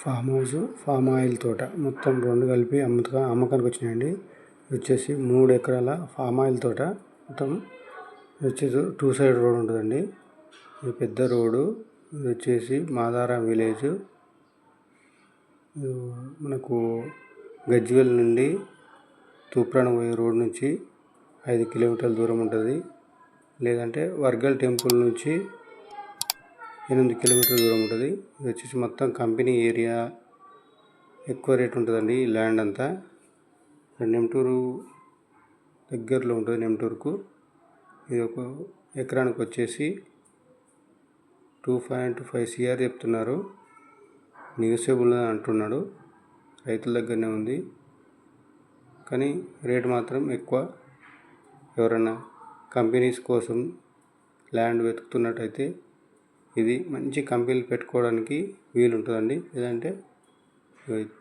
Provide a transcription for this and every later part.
Farm house, palm oil తోట మొత్తం రెండు కలిపి అమ్మకానికి వచ్చినాయండి. వచ్చేసి 3 ఎకరాల ఫామ్ ఆయిల్ తోట. మొత్తం వచ్చేసి 2 సైడ్ రోడ్ ఉంటుందండి. ఇది పెద్ద రోడ్డు. ఇది వచ్చేసి మాదారం విలేజ్. మనకు గజ్వేల్ నుండి తూప్రాన్ పోయే రోడ్ నుంచి 5 కిలోమీటర్ల దూరం ఉంటుంది. లేదంటే వర్గల్ టెంపుల్ నుంచి 8 కిలోమీటర్ల దూరం ఉంటుంది. ఇది వచ్చేసి మొత్తం కంపెనీ ఏరియా. ఎక్కువ రేట్ ఉంటుందండి ఈ ల్యాండ్ అంతా. నెమ్టూరు దగ్గరలో ఉంటుంది. నెమ్టూరుకు ఇది ఒక ఎకరానికి వచ్చేసి 2.5 CR చెప్తున్నారు. నెగోషియబుల్ అంటున్నాడు. రైతుల దగ్గరనే ఉంది కానీ రేటు మాత్రం ఎక్కువ. ఎవరైనా కంపెనీస్ కోసం ల్యాండ్ వెతుకుతున్నట్టయితే ఇది మంచి కంపెనీలు పెట్టుకోవడానికి వీలు ఉంటుందండి. లేదంటే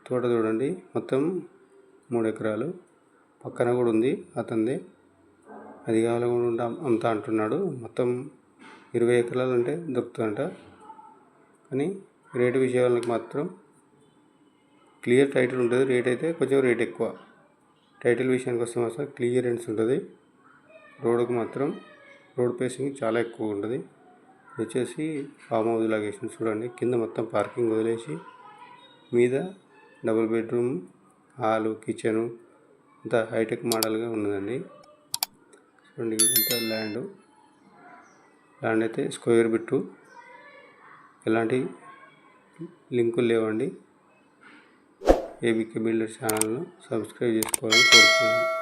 తోట చూడండి, మొత్తం 3 ఎకరాలు. పక్కన కూడా ఉంది అతనిదే. అది కావాలనుకుంటా అంతా అంటున్నాడు. మొత్తం 20 ఎకరాలు అంటే దొరుకుతుందంట. కానీ రేటు విషయాలకు మాత్రం క్లియర్ టైటిల్ ఉంటుంది. రేట్ అయితే కొంచెం రేట్ ఎక్కువ. టైటిల్ విషయానికి వస్తే మాత్రం క్లియరెన్స్ ఉంటుంది. రోడ్డుకు మాత్రం రోడ్ పేసింగ్ చాలా ఎక్కువ ఉంటుంది. వచ్చేసి ఫామ్ హౌస్ లాగా వేసి చూడండి. కింద మొత్తం పార్కింగ్ వదిలేసి మీద డబుల్ బెడ్రూమ్, హాలు, కిచెను అంతా హైటెక్ మోడల్గా ఉన్నదండి. చూడండి ఇదంతా ల్యాండ్ అయితే స్క్వేర్ బిట్టు. ఎలాంటి లింకులు లేవండి. ఏబికే బిల్డర్ ఛానల్ను సబ్స్క్రైబ్ చేసుకోవాలని కోరుతున్నాను.